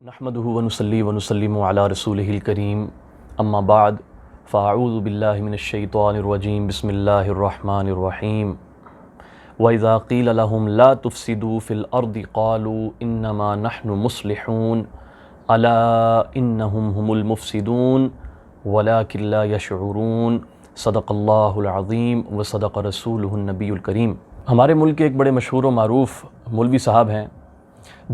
نحمده ونصلي ونسلم على رسوله الكريم اما بعد فاعوذ باللہ من الشیطان الرجیم بسم اللہ الرحمن الرحیم وَإِذَا قِيلَ لَهُمْ لَا تُفْسِدُوا فِي الْأَرْضِ قَالُوا إِنَّمَا نَحْنُ مُصْلِحُونَ أَلَا إِنَّهُمْ هُمُ الْمُفْسِدُونَ وَلَكِنْ لَا يَشْعُرُونَ صدق اللہ العظیم وصدق رسولہ النبی الکریم۔ ہمارے ملک کے ایک بڑے مشہور و معروف مولوی صاحب ہیں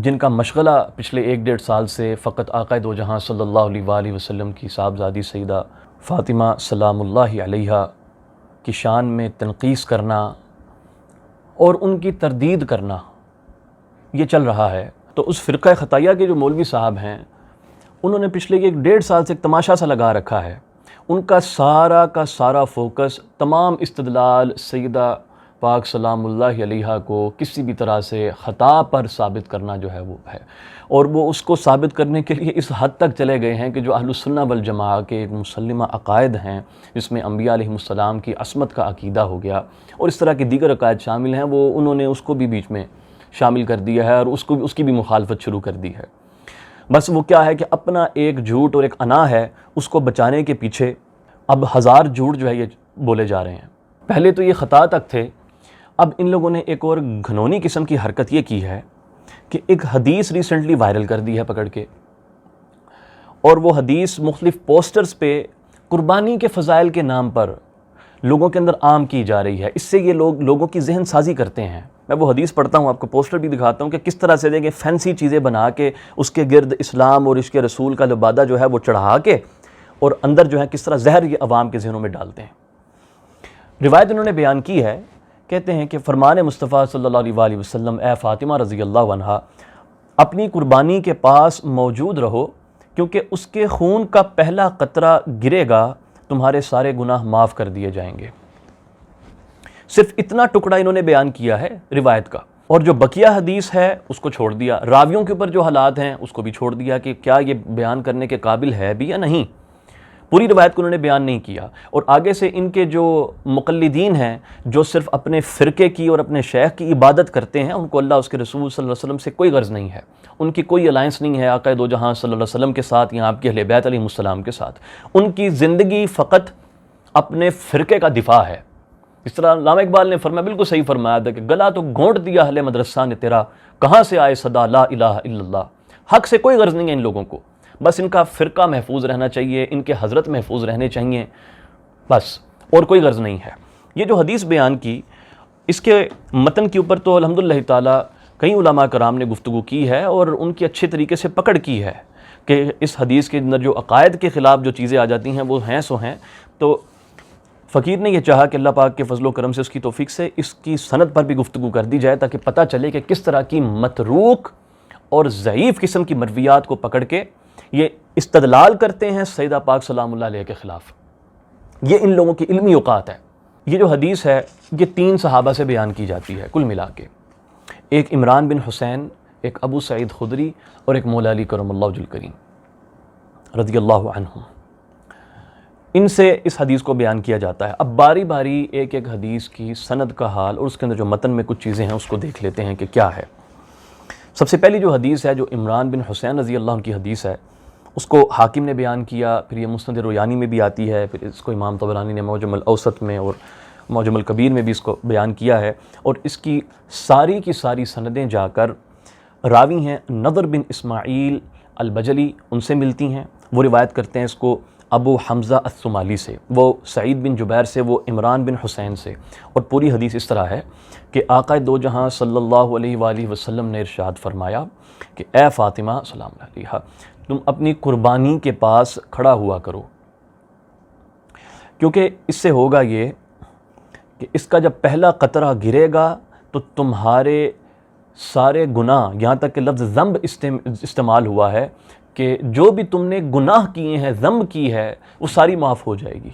جن کا مشغلہ پچھلے 1-1.5 سال سے فقط آقا دو جہاں صلی اللہ علیہ وآلہ وسلم کی صاحبزادی سیدہ فاطمہ سلام اللہ علیہا کی شان میں تنقیص کرنا اور ان کی تردید کرنا یہ چل رہا ہے۔ تو اس فرقہ خطایہ کے جو مولوی صاحب ہیں انہوں نے پچھلے 1-1.5 سال سے ایک تماشا سا لگا رکھا ہے۔ ان کا سارا فوکس تمام استدلال سیدہ پاک سلام اللہ علیہا کو کسی بھی طرح سے خطا پر ثابت کرنا جو ہے وہ ہے، اور وہ اس کو ثابت کرنے کے لیے اس حد تک چلے گئے ہیں کہ جو اہل السنہ والجماعہ کے ایک مسلمہ عقائد ہیں جس میں انبیاء علیہ السلام کی عصمت کا عقیدہ ہو گیا اور اس طرح کے دیگر عقائد شامل ہیں، وہ انہوں نے اس کو بھی بیچ میں شامل کر دیا ہے اور اس کی بھی مخالفت شروع کر دی ہے۔ بس وہ کیا ہے کہ اپنا ایک جھوٹ اور ایک انا ہے، اس کو بچانے کے پیچھے اب 1000 جھوٹ جو ہے یہ بولے جا رہے ہیں۔ پہلے تو یہ خطا تک تھے، اب ان لوگوں نے ایک اور گھنونی قسم کی حرکت یہ کی ہے کہ ایک حدیث ریسنٹلی وائرل کر دی ہے پکڑ کے، اور وہ حدیث مختلف پوسٹرز پہ قربانی کے فضائل کے نام پر لوگوں کے اندر عام کی جا رہی ہے۔ اس سے یہ لوگوں کی ذہن سازی کرتے ہیں۔ میں وہ حدیث پڑھتا ہوں، آپ کو پوسٹر بھی دکھاتا ہوں کہ کس طرح سے دیکھیں فینسی چیزیں بنا کے اس کے گرد اسلام اور اس کے رسول کا لبادہ جو ہے وہ چڑھا کے اور اندر جو ہے کس طرح زہر یہ عوام کے ذہنوں میں ڈالتے ہیں۔ روایت انہوں نے بیان کی ہے، کہتے ہیں کہ فرمان مصطفیٰ صلی اللہ علیہ وآلہ وسلم، اے فاطمہ رضی اللہ عنہا اپنی قربانی کے پاس موجود رہو، کیونکہ اس کے خون کا پہلا قطرہ گرے گا تمہارے سارے گناہ معاف کر دیے جائیں گے۔ صرف اتنا ٹکڑا انہوں نے بیان کیا ہے روایت کا، اور جو بقیہ حدیث ہے اس کو چھوڑ دیا، راویوں کے اوپر جو حالات ہیں اس کو بھی چھوڑ دیا کہ کیا یہ بیان کرنے کے قابل ہے بھی یا نہیں۔ پوری روایت کو انہوں نے بیان نہیں کیا، اور آگے سے ان کے جو مقلدین ہیں جو صرف اپنے فرقے کی اور اپنے شیخ کی عبادت کرتے ہیں، ان کو اللہ اس کے رسول صلی اللہ علیہ وسلم سے کوئی غرض نہیں ہے، ان کی کوئی الائنس نہیں ہے آقا دو جہاں صلی اللہ علیہ وسلم کے ساتھ یا آپ کے اہل بیت علیہ السلام کے ساتھ۔ ان کی زندگی فقط اپنے فرقے کا دفاع ہے۔ اس طرح علامہ اقبال نے فرمایا، بالکل صحیح فرمایا تھا کہ گلا تو گھونٹ دیا اہل مدرسہ نے تیرا، کہاں سے آئے صدا لا الہ الا اللہ۔ حق سے کوئی غرض نہیں ہے ان لوگوں کو، بس ان کا فرقہ محفوظ رہنا چاہیے، ان کے حضرت محفوظ رہنے چاہیے، بس اور کوئی غرض نہیں ہے۔ یہ جو حدیث بیان کی، اس کے متن کے اوپر تو الحمدللہ تعالی کئی علماء کرام نے گفتگو کی ہے اور ان کی اچھے طریقے سے پکڑ کی ہے کہ اس حدیث کے اندر جو عقائد کے خلاف جو چیزیں آ جاتی ہیں وہ ہیں سو ہیں۔ تو فقیر نے یہ چاہا کہ اللہ پاک کے فضل و کرم سے اس کی توفیق سے اس کی سند پر بھی گفتگو کر دی جائے تاکہ پتہ چلے کہ کس طرح کی متروک اور ضعیف قسم کی مرویات کو پکڑ کے یہ استدلال کرتے ہیں سیدہ پاک سلام اللہ علیہ کے خلاف۔ یہ ان لوگوں کی علمی اوقات ہے۔ یہ جو حدیث ہے یہ 3 صحابہ سے بیان کی جاتی ہے کل ملا کے، ایک عمران بن حسین، ایک ابو سعید خدری اور ایک مولا علی کرم اللہ وجہ الکریم رضی اللہ عنہ۔ ان سے اس حدیث کو بیان کیا جاتا ہے۔ اب باری باری ایک ایک حدیث کی سند کا حال اور اس کے اندر جو متن میں کچھ چیزیں ہیں اس کو دیکھ لیتے ہیں کہ کیا ہے۔ سب سے پہلی جو حدیث ہے جو عمران بن حسین رضی اللہ عنہ کی حدیث ہے، اس کو حاکم نے بیان کیا، پھر یہ مسند رویانی میں بھی آتی ہے، پھر اس کو امام طبرانی نے معجم الاوسط میں اور معجم الکبیر میں بھی اس کو بیان کیا ہے، اور اس کی ساری سندیں جا کر راوی ہیں نضر بن اسماعیل البجلی، ان سے ملتی ہیں۔ وہ روایت کرتے ہیں اس کو ابو حمزہ الثمالی سے، وہ سعید بن جبیر سے، وہ عمران بن حسین سے، اور پوری حدیث اس طرح ہے کہ آقا دو جہاں صلی اللہ علیہ وآلہ وسلم نے ارشاد فرمایا کہ اے فاطمہ سلام اللہ علیہا تم اپنی قربانی کے پاس کھڑا ہوا کرو، کیونکہ اس سے ہوگا یہ کہ اس کا جب پہلا قطرہ گرے گا تو تمہارے سارے گناہ، یہاں تک کہ لفظ ذنب استعمال ہوا ہے کہ جو بھی تم نے گناہ کیے ہیں، ذنب کی ہے، وہ ساری معاف ہو جائے گی۔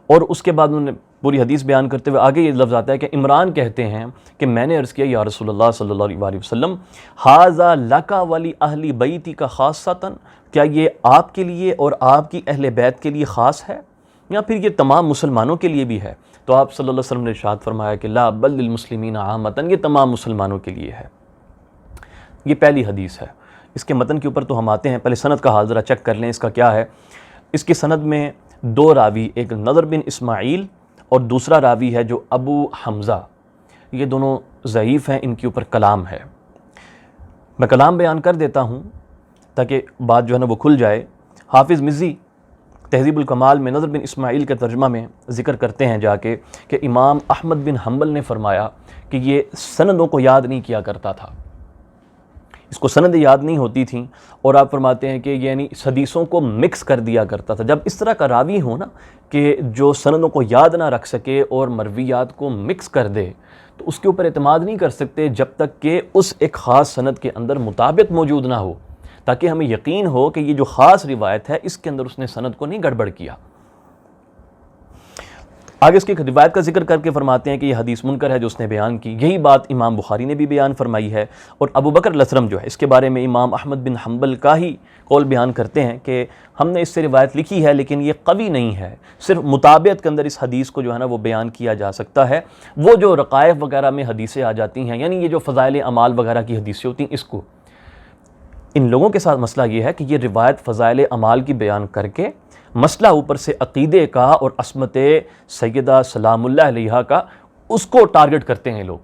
اور اس کے بعد انہوں نے پوری حدیث بیان کرتے ہوئے آگے یہ لفظ آتا ہے کہ عمران کہتے ہیں کہ میں نے عرض کیا یا رسول اللہ صلی اللہ علیہ وسلم، ھذا لکا ولی اہل بیتی کا خاصتاً، کیا یہ آپ کے لیے اور آپ کی اہل بیت کے لیے خاص ہے یا پھر یہ تمام مسلمانوں کے لیے بھی ہے؟ تو آپ صلی اللہ علیہ وسلم نے ارشاد فرمایا کہ لا بل للمسلمین عامۃ، یہ تمام مسلمانوں کے لیے ہے۔ یہ پہلی حدیث ہے۔ اس کے متن کے اوپر تو ہم آتے ہیں، پہلے سند کا حال ذرا چیک کر لیں اس کا کیا ہے۔ اس کی سند میں 2 راوی، ایک نضر بن اسماعیل اور دوسرا راوی ہے جو ابو حمزہ، یہ دونوں ضعیف ہیں، ان کے اوپر کلام ہے۔ میں کلام بیان کر دیتا ہوں تاکہ بات جو ہے نا وہ کھل جائے۔ حافظ مزی تہذیب الکمال میں نضر بن اسماعیل کے ترجمہ میں ذکر کرتے ہیں جا کے کہ امام احمد بن حنبل نے فرمایا کہ یہ سندوں کو یاد نہیں کیا کرتا تھا، اس کو سند یاد نہیں ہوتی تھیں، اور آپ فرماتے ہیں کہ یعنی حدیثوں کو مکس کر دیا کرتا تھا۔ جب اس طرح کا راوی ہو نا کہ جو سندوں کو یاد نہ رکھ سکے اور مرویات کو مکس کر دے، تو اس کے اوپر اعتماد نہیں کر سکتے جب تک کہ اس ایک خاص سند کے اندر مطابق موجود نہ ہو، تاکہ ہمیں یقین ہو کہ یہ جو خاص روایت ہے اس کے اندر اس نے سند کو نہیں گڑبڑ کیا۔ آگے اس کی ایک روایت کا ذکر کر کے فرماتے ہیں کہ یہ حدیث منکر ہے جو اس نے بیان کی۔ یہی بات امام بخاری نے بھی بیان فرمائی ہے، اور ابو بکر الاسرم جو ہے اس کے بارے میں امام احمد بن حنبل کا ہی قول بیان کرتے ہیں کہ ہم نے اس سے روایت لکھی ہے لیکن یہ قوی نہیں ہے، صرف مطابعت کے اندر اس حدیث کو جو ہے نا وہ بیان کیا جا سکتا ہے۔ وہ جو رقائف وغیرہ میں حدیثیں آ جاتی ہیں، یعنی یہ جو فضائل اعمال وغیرہ کی حدیثیں ہوتی ہیں، اس کو ان لوگوں کے ساتھ مسئلہ یہ ہے کہ یہ روایت فضائل اعمال کی بیان کر کے مسئلہ اوپر سے عقیدے کا اور عصمت سیدہ سلام اللہ علیہا کا اس کو ٹارگٹ کرتے ہیں لوگ،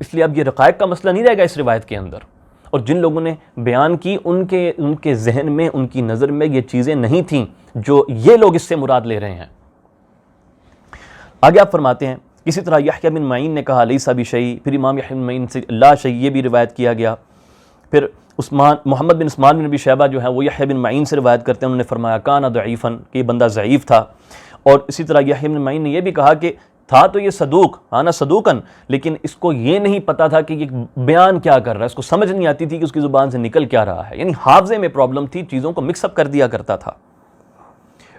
اس لیے اب یہ رقائق کا مسئلہ نہیں رہے گا اس روایت کے اندر، اور جن لوگوں نے بیان کی ان کے ذہن میں، ان کی نظر میں یہ چیزیں نہیں تھیں جو یہ لوگ اس سے مراد لے رہے ہیں۔ آگے آپ فرماتے ہیں اسی طرح یحییٰ بن معین نے کہا لیسا بشیء، پھر امام یحییٰ بن معین سے لا شیء یہ بھی روایت کیا گیا۔ پھر محمد بن عثمان بن ابی شیبہ جو ہے وہ یحییٰ بن معین سے روایت کرتے ہیں، انہوں نے فرمایا کان ضعیفا کہ یہ بندہ ضعیف تھا، اور اسی طرح یحییٰ بن معین نے یہ بھی کہا کہ تھا تو یہ صدوق، آنا صدوقن، لیکن اس کو یہ نہیں پتا تھا کہ یہ بیان کیا کر رہا ہے، اس کو سمجھ نہیں آتی تھی کہ اس کی زبان سے نکل کیا رہا ہے، یعنی حافظے میں پرابلم تھی، چیزوں کو مکس اپ کر دیا کرتا تھا۔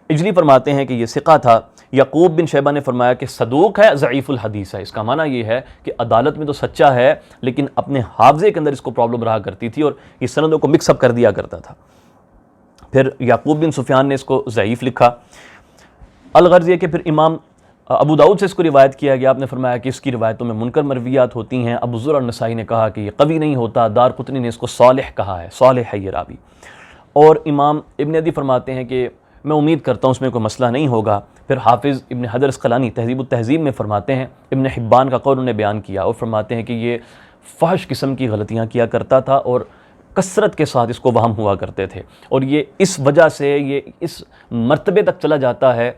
اجلی فرماتے ہیں کہ یہ ثقہ تھا۔ یعقوب بن شیبہ نے فرمایا کہ صدوق ہے، ضعیف الحدیث ہے، اس کا معنی یہ ہے کہ عدالت میں تو سچا ہے لیکن اپنے حافظے کے اندر اس کو پرابلم رہا کرتی تھی اور یہ سندوں کو مکس اپ کر دیا کرتا تھا۔ پھر یعقوب بن سفیان نے اس کو ضعیف لکھا۔ الغرض یہ کہ پھر امام ابو داؤد سے اس کو روایت کیا گیا، آپ نے فرمایا کہ اس کی روایتوں میں منکر مرویات ہوتی ہیں۔ ابو ذر اور نسائی نے کہا کہ یہ قوی نہیں ہوتا، دارقطنی نے اس کو صالح کہا ہے، صالح ہے یہ راوی، اور امام ابن عدی فرماتے ہیں کہ میں امید کرتا ہوں اس میں کوئی مسئلہ نہیں ہوگا۔ پھر حافظ ابن حجر عسقلانی تہذیب التہذیب میں فرماتے ہیں، ابن حبان کا قول انہوں نے بیان کیا اور فرماتے ہیں کہ یہ فحش قسم کی غلطیاں کیا کرتا تھا اور کثرت کے ساتھ اس کو وہم ہوا کرتے تھے، اور یہ اس وجہ سے یہ اس مرتبے تک چلا جاتا ہے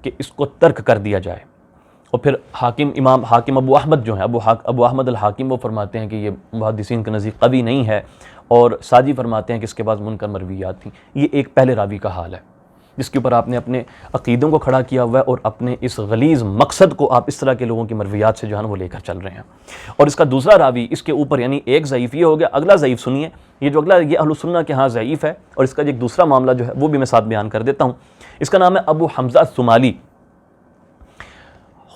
کہ اس کو ترک کر دیا جائے۔ اور پھر امام حاکم ابو احمد جو ہیں، ابو احمد الحاکم، وہ فرماتے ہیں کہ یہ محدثین کے نزدیک قوی نہیں ہے، اور ساجی فرماتے ہیں کہ اس کے بعد منکر مرویات تھیں۔ یہ ایک پہلے راوی کا حال ہے جس کے اوپر آپ نے اپنے عقیدوں کو کھڑا کیا ہوا ہے اور اپنے اس غلیظ مقصد کو آپ اس طرح کے لوگوں کی مرویات سے جو ہے وہ لے کر چل رہے ہیں۔ اور اس کا دوسرا راوی اس کے اوپر، یعنی ایک ضعیف یہ ہو گیا، اگلا ضعیف سنیے، یہ جو اگلا یہ اہل سنہ کے ہاں ضعیف ہے، اور اس کا جو ایک دوسرا معاملہ جو ہے وہ بھی میں ساتھ بیان کر دیتا ہوں۔ اس کا نام ہے ابو حمزہ الثمالی۔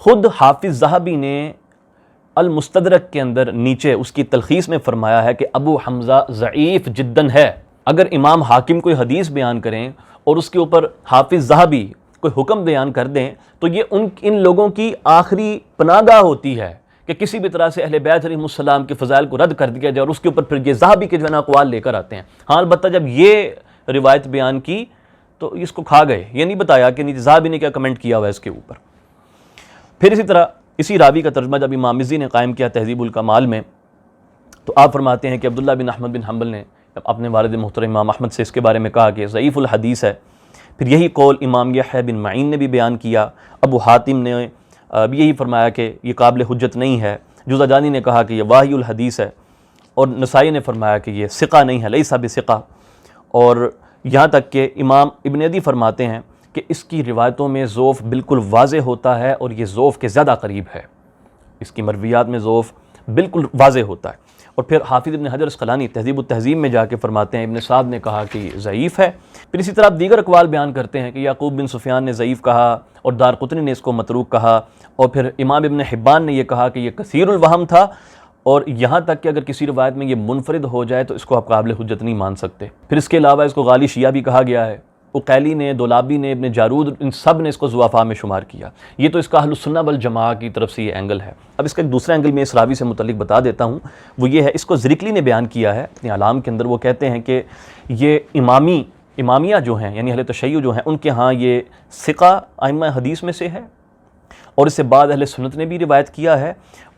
خود حافظ ذہبی نے المستدرک کے اندر نیچے اس کی تلخیص میں فرمایا ہے کہ ابو حمزہ ضعیف جداً ہے۔ اگر امام حاکم کوئی حدیث بیان کریں اور اس کے اوپر حافظ ذہبی کوئی حکم بیان کر دیں تو یہ ان لوگوں کی آخری پناہ گاہ ہوتی ہے کہ کسی بھی طرح سے اہل بیت علیہ السلام کے فضائل کو رد کر دیا جائے، اور اس کے اوپر پھر یہ ذہبی کے جو ہے نا اقوال لے کر آتے ہیں۔ ہاں البتہ جب یہ روایت بیان کی تو اس کو کھا گئے، یہ نہیں بتایا کہ ذہبی نے کیا کمنٹ کیا ہوا ہے اس کے اوپر۔ پھر اسی طرح اسی راوی کا ترجمہ جب امام مزی نے قائم کیا تہذیب الکمال میں، تو آپ فرماتے ہیں کہ عبداللہ بن احمد بن حنبل نے اپنے والد محترم امام احمد سے اس کے بارے میں کہا کہ ضعیف الحدیث ہے۔ پھر یہی قول امام یحییٰ بن معین نے بھی بیان کیا، ابو حاتم نے بھی یہی فرمایا کہ یہ قابل حجت نہیں ہے، جوزجانی نے کہا کہ یہ واہی الحدیث ہے، اور نسائی نے فرمایا کہ یہ ثقہ نہیں ہے، لیسا بثقہ، اور یہاں تک کہ امام ابن عدی فرماتے ہیں کہ اس کی روایتوں میں ضعف بالکل واضح ہوتا ہے، اور یہ ضعف کے زیادہ قریب ہے، اس کی مرویات میں ضعف بالکل واضح ہوتا ہے۔ اور پھر حافظ ابن حجر عسقلانی تہذیب التہذیب میں جا کے فرماتے ہیں ابن سعد نے کہا کہ یہ ضعیف ہے۔ پھر اسی طرح دیگر اقوال بیان کرتے ہیں کہ یعقوب بن سفیان نے ضعیف کہا، اور دارقطنی نے اس کو متروک کہا، اور پھر امام ابن حبان نے یہ کہا کہ یہ کثیر الوہم تھا، اور یہاں تک کہ اگر کسی روایت میں یہ منفرد ہو جائے تو اس کو آپ قابل حجت نہیں مان سکتے۔ پھر اس کے علاوہ اس کو غالی شیعہ بھی کہا گیا ہے، اقیلی نے، دولابی نے، ابن جارود، ان سب نے اس کو ضعفاء میں شمار کیا۔ یہ تو اس کا اہل السنہ والجماعہ کی طرف سے یہ اینگل ہے۔ اب اس کا ایک دوسرا اینگل میں اس راوی سے متعلق بتا دیتا ہوں، وہ یہ ہے، اس کو زرکلی نے بیان کیا ہے اپنے اعلام کے اندر۔ وہ کہتے ہیں کہ یہ امامیہ جو ہیں، یعنی اہل تشیع جو ہیں، ان کے ہاں یہ ثقہ ائمہ حدیث میں سے ہے، اور اس سے بعد اہل سنت نے بھی روایت کیا ہے۔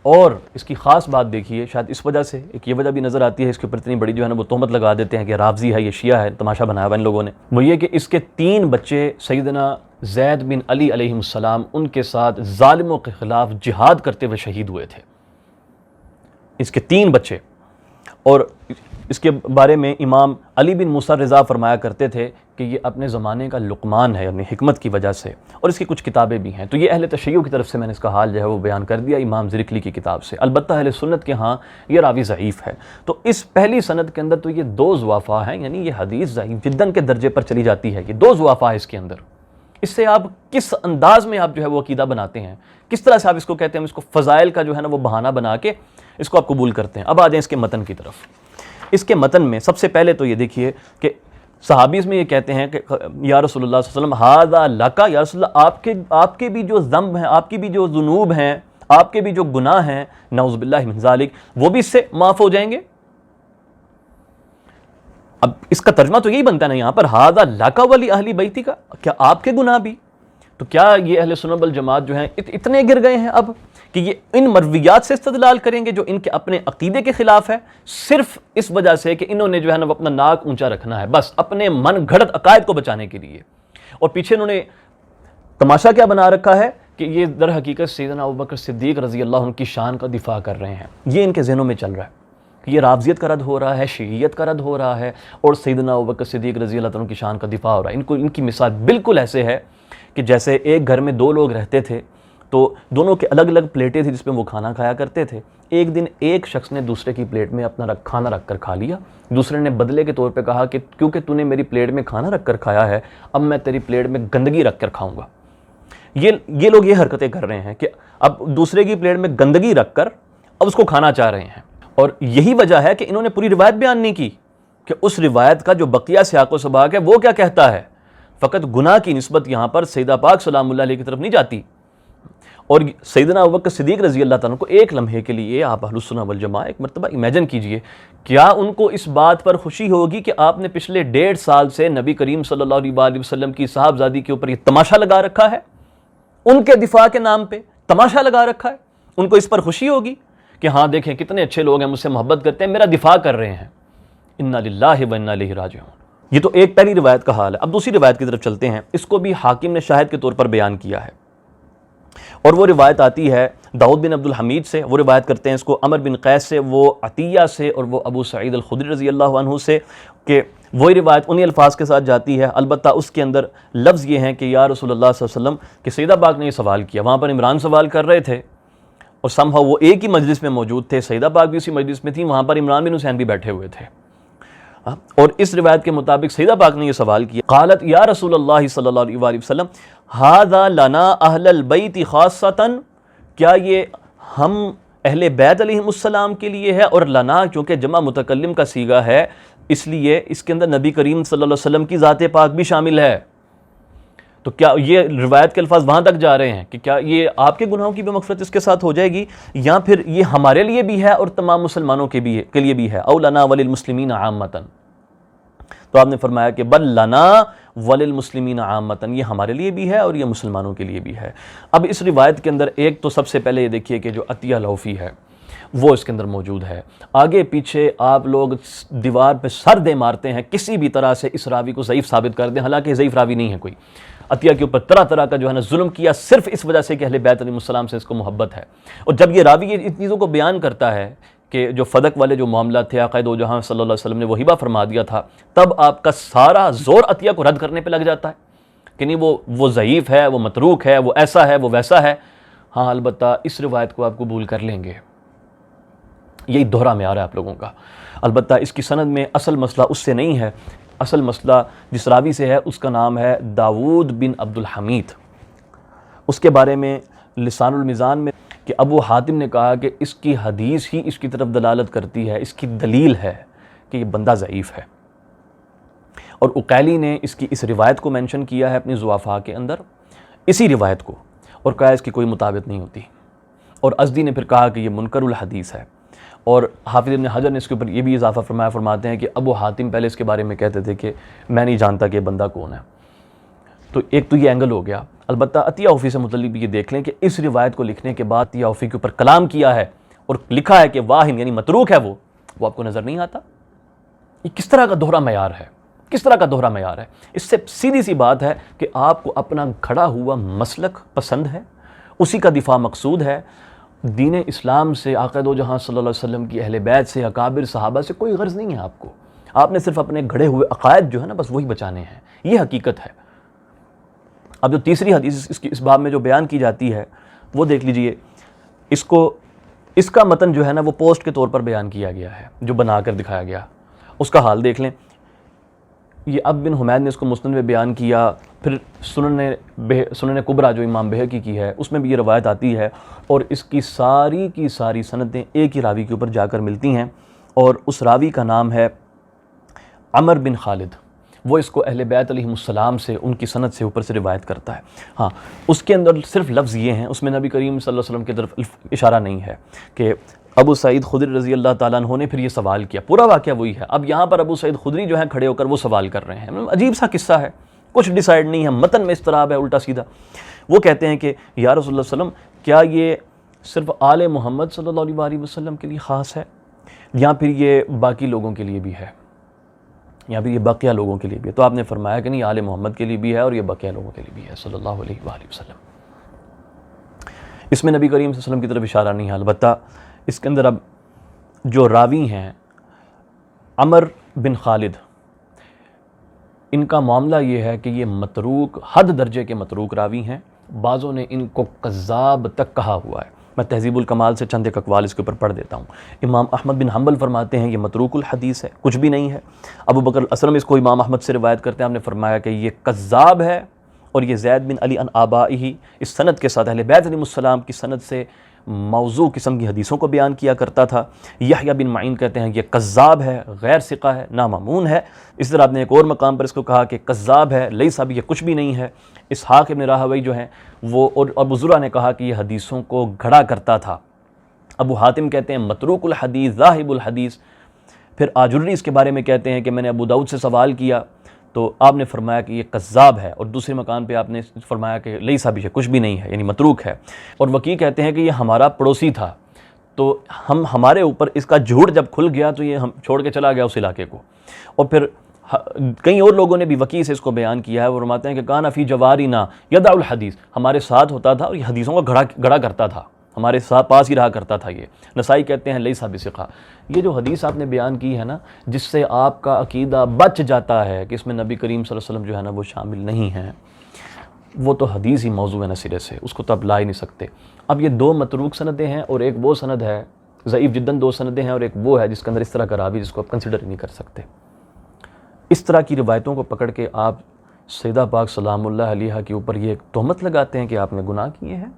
اور اس کی خاص بات دیکھیے، شاید اس وجہ سے ایک یہ وجہ بھی نظر آتی ہے، اس کے اوپر اتنی بڑی جو ہے نا وہ تہمت لگا دیتے ہیں کہ رافضی ہے، یہ شیعہ ہے، تماشا بنایا ہوا ان لوگوں نے، وہ یہ کہ اس کے 3 بچے سیدنا زید بن علی علیہ السلام ان کے ساتھ ظالموں کے خلاف جہاد کرتے ہوئے شہید ہوئے تھے، اس کے 3 بچے۔ اور اس کے بارے میں امام علی بن موسیٰ رضا فرمایا کرتے تھے کہ یہ اپنے زمانے کا لقمان ہے، یعنی حکمت کی وجہ سے، اور اس کی کچھ کتابیں بھی ہیں۔ تو یہ اہل تشیع کی طرف سے میں نے اس کا حال جو ہے وہ بیان کر دیا امام زرکلی کی کتاب سے۔ البتہ اہل سنت کے ہاں یہ راوی ضعیف ہے۔ تو اس پہلی سند کے اندر تو یہ 2 ضعفاء ہیں، یعنی یہ حدیث ضعیف جداً کے درجے پر چلی جاتی ہے، یہ 2 ضعفاء اس کے اندر۔ اس سے آپ کس انداز میں آپ جو ہے وہ عقیدہ بناتے ہیں، کس طرح سے آپ اس کو کہتے ہیں، اس کو فضائل کا جو ہے نا وہ بہانہ بنا کے اس کو آپ قبول کرتے ہیں۔ اب آ جائیں اس کے متن کی طرف۔ اس کے متن میں سب سے پہلے تو یہ دیکھیے کہ صحابی اس میں یہ کہتے ہیں کہ یا رسول اللہ صلی اللہ علیہ وسلم ھذا لک، یا رسول اللہ آپ کے بھی جو ذنب ہیں، آپ کی بھی جو ذنوب ہیں، آپ کے بھی جو گناہ ہیں، نعوذ باللہ من ذالک، وہ بھی اس سے معاف ہو جائیں گے۔ اب اس کا ترجمہ تو یہی بنتا ہے نا یہاں پر، ھذا لک ولی اہل بیتک، کیا آپ کے گناہ بھی؟ تو کیا یہ اہل سنت والجماعت جو ہیں اتنے گر گئے ہیں اب کہ یہ ان مرویات سے استدلال کریں گے جو ان کے اپنے عقیدے کے خلاف ہے، صرف اس وجہ سے کہ انہوں نے جو ہے نا وہ اپنا ناک اونچا رکھنا ہے، بس اپنے من گھڑت عقائد کو بچانے کے لیے۔ اور پیچھے انہوں نے تماشا کیا بنا رکھا ہے کہ یہ در حقیقت سیدنا ابوبکر صدیق رضی اللہ عنہ کی شان کا دفاع کر رہے ہیں۔ یہ ان کے ذہنوں میں چل رہا ہے کہ یہ رافضیت کا رد ہو رہا ہے، شیعیت کا رد ہو رہا ہے، اور سیدنا ابوبکر صدیق رضی اللہ عنہ کی شان کا دفاع ہو رہا ہے۔ ان کی مثال بالکل ایسے ہے کہ جیسے ایک گھر میں 2 لوگ رہتے تھے، تو دونوں کے الگ الگ پلیٹیں تھیں جس میں وہ کھانا کھایا کرتے تھے۔ ایک دن ایک شخص نے دوسرے کی پلیٹ میں اپنا کھانا رکھ کر کھا لیا، دوسرے نے بدلے کے طور پہ کہا کہ کیونکہ تو نے میری پلیٹ میں کھانا رکھ کر کھایا ہے، اب میں تیری پلیٹ میں گندگی رکھ کر کھاؤں گا۔ یہ لوگ یہ حرکتیں کر رہے ہیں کہ اب دوسرے کی پلیٹ میں گندگی رکھ کر اب اس کو کھانا چاہ رہے ہیں۔ اور یہی وجہ ہے کہ انہوں نے پوری روایت بیان نہیں کی کہ اس روایت کا جو بقیہ سیاق و سباق ہے وہ کیا کہتا ہے۔ فقط گناہ کی نسبت یہاں پر سیدہ پاک سلام اللہ علیہ کی طرف نہیں جاتی۔ اور سیدنا ابوبکر صدیق رضی اللہ تعالیٰ کو ایک لمحے کے لیے آپ اہل السنہ والجماعہ ایک مرتبہ امیجن کیجئے، کیا ان کو اس بات پر خوشی ہوگی کہ آپ نے پچھلے 1.5 سال سے نبی کریم صلی اللہ علیہ وسلم کی صاحبزادی کے اوپر یہ تماشا لگا رکھا ہے، ان کے دفاع کے نام پہ تماشا لگا رکھا ہے؟ ان کو اس پر خوشی ہوگی کہ ہاں دیکھیں کتنے اچھے لوگ ہیں، مجھ سے محبت کرتے ہیں، میرا دفاع کر رہے ہیں۔ انا للہ و انا الیہ راجعون۔ یہ تو ایک پہلی روایت کا حال ہے۔ اب دوسری روایت کی طرف چلتے ہیں۔ اس کو بھی حاکم نے شاہد کے طور پر بیان کیا ہے، اور وہ روایت آتی ہے داؤد بن عبد الحمید سے، وہ روایت کرتے ہیں اس کو عمر بن قیس سے، وہ عطیہ سے، اور وہ ابو سعید الخدری رضی اللہ عنہ سے، کہ وہی روایت انہی الفاظ کے ساتھ جاتی ہے، البتہ اس کے اندر لفظ یہ ہیں کہ یا رسول اللہ صلی اللہ علیہ وسلم کہ سیدہ پاک نے یہ سوال کیا۔ وہاں پر عمران سوال کر رہے تھے اور سمہا وہ ایک ہی مجلس میں موجود تھے، سیدہ پاک بھی اسی مجلس میں تھیں، وہاں پر عمران بن حسین بھی بیٹھے ہوئے تھے، اور اس روایت کے مطابق سیدہ پاک نے یہ سوال کیا، قالت یا رسول اللہ صلی اللہ علیہ وآلہ وسلم ھذا لنا اہل البیت خاصۃ، کیا یہ ہم اہل بیت علیہم السلام کے لیے ہے؟ اور لنا چونکہ جمع متکلم کا صیغہ ہے اس لیے اس کے اندر نبی کریم صلی اللہ علیہ وسلم کی ذات پاک بھی شامل ہے۔ تو کیا یہ روایت کے الفاظ وہاں تک جا رہے ہیں کہ کیا یہ آپ کے گناہوں کی بھی مغفرت اس کے ساتھ ہو جائے گی، یا پھر یہ ہمارے لیے بھی ہے اور تمام مسلمانوں کے لیے بھی ہے؟ او لنا وللمسلمین عامۃ، تو آپ نے فرمایا کہ بل لنا وللمسلمین عامۃ، یہ ہمارے لیے بھی ہے اور یہ مسلمانوں کے لیے بھی ہے۔ اب اس روایت کے اندر ایک تو سب سے پہلے یہ دیکھیے کہ جو عطیہ لوفی ہے وہ اس کے اندر موجود ہے، آگے پیچھے آپ لوگ دیوار پہ سر دے مارتے ہیں کسی بھی طرح سے اس راوی کو ضعیف ثابت کر دیں، حالانکہ ضعیف راوی نہیں ہے کوئی۔ عطیہ کے اوپر طرح طرح کا جو ہے نا ظلم کیا صرف اس وجہ سے کہ اہل بیت علیہ السلام سے اس کو محبت ہے۔ اور جب یہ راوی ان چیزوں کو بیان کرتا ہے کہ جو فدق والے جو معاملات تھے آقا دو جہاں صلی اللہ علیہ وسلم نے وہ ہبہ فرما دیا تھا، تب آپ کا سارا زور عطیہ کو رد کرنے پہ لگ جاتا ہے کہ نہیں وہ ضعیف ہے، وہ متروک ہے، وہ ایسا ہے، وہ ویسا ہے۔ ہاں البتہ اس روایت کو آپ قبول کر لیں گے، یہی دوہرا معیار ہے آپ لوگوں کا۔ البتہ اس کی سند میں اصل مسئلہ اس سے نہیں ہے، اصل مسئلہ جس راوی سے ہے اس کا نام ہے داود بن عبد الحمید۔ اس کے بارے میں لسان المیزان میں کہ ابو حاتم نے کہا کہ اس کی حدیث ہی اس کی طرف دلالت کرتی ہے، اس کی دلیل ہے کہ یہ بندہ ضعیف ہے۔ اور عقیلی نے اس روایت کو مینشن کیا ہے اپنی ضعفاء کے اندر، اسی روایت کو، اور کہا اس کی کوئی مطابقت نہیں ہوتی، اور ازدی نے پھر کہا کہ یہ منکر الحدیث ہے، اور حافظ ابن حجر نے اس کے اوپر یہ بھی اضافہ فرماتے ہیں کہ ابو حاتم پہلے اس کے بارے میں کہتے تھے کہ میں نہیں جانتا کہ بندہ کون ہے۔ تو ایک تو یہ اینگل ہو گیا۔ البتہ عطیہ اوفی سے متعلق بھی یہ دیکھ لیں کہ اس روایت کو لکھنے کے بعد عطیہ اوفی کے اوپر کلام کیا ہے اور لکھا ہے کہ واہن یعنی متروک ہے وہ آپ کو نظر نہیں آتا۔ یہ کس طرح کا دوہرا معیار ہے، کس طرح کا دوہرا معیار ہے؟ اس سے سیدھی سی بات ہے کہ آپ کو اپنا گھڑا ہوا مسلک پسند ہے، اسی کا دفاع مقصود ہے، دین اسلام سے، آقا دو جہاں صلی اللہ علیہ وسلم کی اہل بیت سے، اکابر صحابہ سے کوئی غرض نہیں ہے آپ کو، آپ نے صرف اپنے گھڑے ہوئے عقائد جو ہے نا بس وہی بچانے ہیں، یہ حقیقت ہے۔ اب جو تیسری حدیث اس باب میں جو بیان کی جاتی ہے وہ دیکھ لیجئے، اس کا متن جو ہے نا وہ پوسٹ کے طور پر بیان کیا گیا ہے، جو بنا کر دکھایا گیا، اس کا حال دیکھ لیں۔ یہ اب بن حمید نے اس کو مسند میں بیان کیا، پھر سنن کبریٰ جو امام بہقی کی ہے اس میں بھی یہ روایت آتی ہے، اور اس کی ساری سندیں ایک ہی راوی کے اوپر جا کر ملتی ہیں، اور اس راوی کا نام ہے عمر بن خالد۔ وہ اس کو اہل بیت علیہم السلام سے ان کی سند سے اوپر سے روایت کرتا ہے۔ ہاں، اس کے اندر صرف لفظ یہ ہیں، اس میں نبی کریم صلی اللہ علیہ وسلم کی طرف اشارہ نہیں ہے کہ ابو سعید خدری رضی اللہ تعالیٰ عنہ نے پھر یہ سوال کیا، پورا واقعہ وہی ہے۔ اب یہاں پر ابو سعید خدری جو ہیں کھڑے ہو کر وہ سوال کر رہے ہیں، عجیب سا قصہ ہے، کچھ ڈیسائیڈ نہیں ہے، متن میں اضطراب ہے الٹا سیدھا۔ وہ کہتے ہیں کہ یا رسول اللہ صلی اللہ علیہ وسلم، کیا یہ صرف آل محمد صلی اللہ علیہ وسلم کے لیے خاص ہے یا پھر یہ باقی لوگوں کے لیے بھی ہے، یا پھر یہ بقیہ لوگوں کے لیے بھی ہے؟ تو آپ نے فرمایا کہ نہیں، آل محمد کے لیے بھی ہے اور یہ بقیہ لوگوں کے لیے بھی ہے صلی اللہ علیہ وآلہ وسلم۔ اس میں نبی کریم صلی اللہ علیہ وسلم کی طرف اشارہ نہیں ہے۔ البتہ اس کے اندر اب جو راوی ہیں عمر بن خالد، ان کا معاملہ یہ ہے کہ یہ متروک، حد درجے کے متروک راوی ہیں، بعضوں نے ان کو کذاب تک کہا ہوا ہے۔ میں تہذیب الکمال سے چند ایک اقوال اس کے اوپر پڑھ دیتا ہوں۔ امام احمد بن حنبل فرماتے ہیں یہ متروک الحدیث ہے، کچھ بھی نہیں ہے۔ ابو بکر الاسرم اس کو امام احمد سے روایت کرتے ہیں، آپ نے فرمایا کہ یہ کذاب ہے، اور یہ زید بن علی عن آبائہ اس سند کے ساتھ، اہل بیت علیہم السلام کی سند سے موضوع قسم کی حدیثوں کو بیان کیا کرتا تھا۔ یحییٰ بن معین کہتے ہیں یہ کذاب ہے، غیر ثقہ ہے، نامامون ہے۔ اس طرح آپ نے ایک اور مقام پر اس کو کہا کہ کذاب ہے، لیسا بھی، یہ کچھ بھی نہیں ہے۔ اسحاق ابن راہوی جو ہیں وہ، اور ابو زرع نے کہا کہ یہ حدیثوں کو گھڑا کرتا تھا۔ ابو حاتم کہتے ہیں متروک الحدیث، ذاہب الحدیث۔ پھر آجری اس کے بارے میں کہتے ہیں کہ میں نے ابو داؤد سے سوال کیا تو آپ نے فرمایا کہ یہ کذاب ہے، اور دوسرے مکان پہ آپ نے فرمایا کہ لیسا بھی ہے، کچھ بھی نہیں ہے، یعنی متروک ہے۔ اور وکیع کہتے ہیں کہ یہ ہمارا پڑوسی تھا، تو ہمارے اوپر اس کا جھوٹ جب کھل گیا تو یہ ہم چھوڑ کے چلا گیا اس علاقے کو۔ اور پھر کئی اور لوگوں نے بھی وکیع سے اس کو بیان کیا ہے، وہ فرماتے ہیں کہ کان فی جوارنا یدع الحدیث، ہمارے ساتھ ہوتا تھا اور یہ حدیثوں کا گھڑا کرتا تھا، ہمارے ساتھ پاس ہی رہا کرتا تھا یہ۔ نسائی کہتے ہیں لیسا بثقہ۔ یہ جو حدیث آپ نے بیان کی ہے نا، جس سے آپ کا عقیدہ بچ جاتا ہے کہ اس میں نبی کریم صلی اللہ علیہ وسلم جو ہے نا وہ شامل نہیں ہیں، وہ تو حدیث ہی موضوع ہے نا سرے سے، اس کو تو آپ لا ہی نہیں سکتے۔ اب یہ دو متروک سندیں ہیں، اور ایک وہ سند ہے ضعیف جداً، دو سندیں ہیں، اور ایک وہ ہے جس کے اندر اس طرح کا راوی جس کو آپ کنسیڈر ہی نہیں کر سکتے۔ اس طرح کی روایتوں کو پکڑ کے آپ سیدہ پاک سلام اللہ علیہا کے اوپر یہ تہمت لگاتے ہیں کہ آپ نے گناہ کیے ہیں۔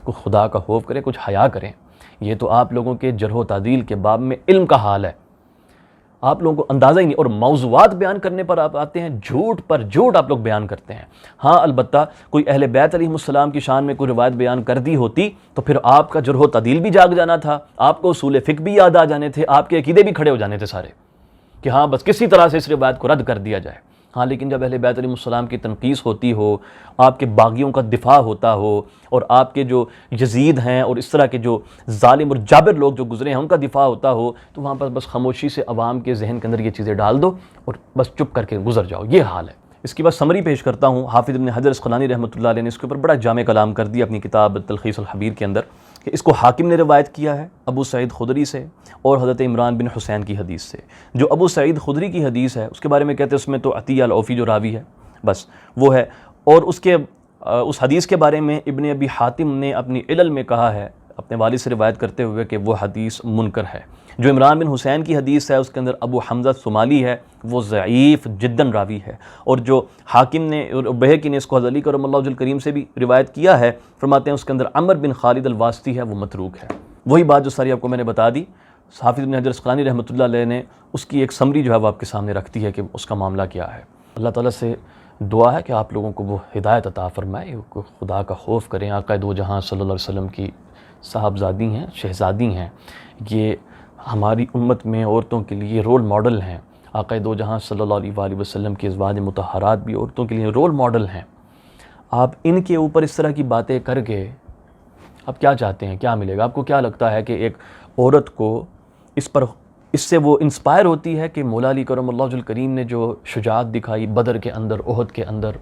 کوئی خدا کا خوف کریں، کچھ حیا کریں۔ یہ تو آپ لوگوں کے جرح و تعدیل کے باب میں علم کا حال ہے، آپ لوگوں کو اندازہ ہی نہیں، اور موضوعات بیان کرنے پر آپ آتے ہیں، جھوٹ پر جھوٹ آپ لوگ بیان کرتے ہیں۔ ہاں البتہ کوئی اہل بیت علیہم السلام کی شان میں کوئی روایت بیان کر دی ہوتی تو پھر آپ کا جرح و تعدیل بھی جاگ جانا تھا، آپ کو اصول فقہ بھی یاد آ جانے تھے، آپ کے عقیدے بھی کھڑے ہو جانے تھے سارے، کہ ہاں بس کسی طرح سے اس روایت کو رد کر دیا جائے۔ ہاں لیکن جب اہل بیت علیہم السلام کی تنقیص ہوتی ہو، آپ کے باغیوں کا دفاع ہوتا ہو، اور آپ کے جو یزید ہیں اور اس طرح کے جو ظالم اور جابر لوگ جو گزرے ہیں ان کا دفاع ہوتا ہو، تو وہاں پر بس خاموشی سے عوام کے ذہن کے اندر یہ چیزیں ڈال دو اور بس چپ کر کے گزر جاؤ، یہ حال ہے۔ اس کی بس سمری پیش کرتا ہوں۔ حافظ ابن حجر اسقلانی رحمۃ اللہ علیہ نے اس کے اوپر بڑا جامع کلام کر دیا اپنی کتاب تلخیص الحبیر کے اندر، کہ اس کو حاکم نے روایت کیا ہے ابو سعید خدری سے اور حضرت عمران بن حسین کی حدیث سے۔ جو ابو سعید خدری کی حدیث ہے اس کے بارے میں کہتے ہیں اس میں تو عطیہ الاوفی جو راوی ہے بس وہ ہے، اور اس حدیث کے بارے میں ابن ابی حاتم نے اپنی علل میں کہا ہے اپنے والد سے روایت کرتے ہوئے کہ وہ حدیث منکر ہے۔ جو عمران بن حسین کی حدیث ہے اس کے اندر ابو حمزہ صومالی ہے، وہ ضعیف جداً راوی ہے، اور جو حاکم نے اور بہقی نے اس کو حضرت علی کرم اللہ وجہ الکریم سے بھی روایت کیا ہے، فرماتے ہیں اس کے اندر عمر بن خالد الواسطی ہے، وہ متروک ہے۔ وہی بات جو ساری آپ کو میں نے بتا دی، حافظ ابن حجر اسقلانی رحمۃ اللہ علیہ نے اس کی ایک سمری جو ہے وہ آپ کے سامنے رکھتی ہے کہ اس کا معاملہ کیا ہے۔ اللہ تعالیٰ سے دعا ہے کہ آپ لوگوں کو وہ ہدایت عطا فرمائے، خدا کا خوف کریں۔ آقا دو جہاں صلی اللہ علیہ وسلم کی صاحبزادی ہیں، شہزادی ہیں، یہ ہماری امت میں عورتوں کے لیے رول ماڈل ہیں۔ آقا دو جہاں صلی اللہ علیہ وآلہ وسلم کی ازواج مطہرات بھی عورتوں کے لیے رول ماڈل ہیں۔ آپ ان کے اوپر اس طرح کی باتیں کر کے آپ کیا چاہتے ہیں، کیا ملے گا؟ آپ کو کیا لگتا ہے کہ ایک عورت کو اس سے وہ انسپائر ہوتی ہے کہ مولا علی کرم اللہ وجہ الکریم نے جو شجاعت دکھائی بدر کے اندر، احد کے اندر،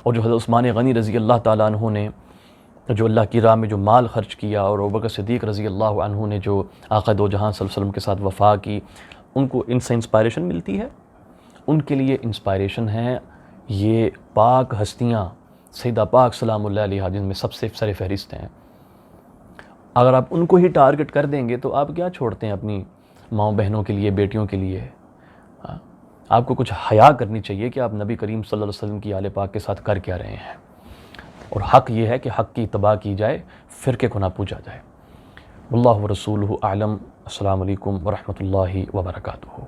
اور جو حضرت عثمان غنی رضی اللہ تعالیٰ عنہ نے جو اللہ کی راہ میں جو مال خرچ کیا، اور ابوبکر صدیق رضی اللہ عنہ نے جو آقا دو جہاں صلی اللہ علیہ وسلم کے ساتھ وفا کی، ان کو ان سے انسپائریشن ملتی ہے؟ ان کے لیے انسپائریشن ہے یہ پاک ہستیاں، سیدہ پاک سلام اللہ علیہا، جن میں سب سے سر فہرست ہیں۔ اگر آپ ان کو ہی ٹارگٹ کر دیں گے تو آپ کیا چھوڑتے ہیں اپنی ماؤں بہنوں کے لیے، بیٹیوں کے لیے؟ آپ کو کچھ حیا کرنی چاہیے کہ آپ نبی کریم صلی اللہ علیہ وسلم کی آل پاک کے ساتھ کر کیا رہے ہیں۔ اور حق یہ ہے کہ حق کی اتباع کی جائے، فرقے کو نہ پوجا جائے۔ واللہ ورسولہ اعلم۔ السلام علیکم ورحمۃ اللہ وبرکاتہ۔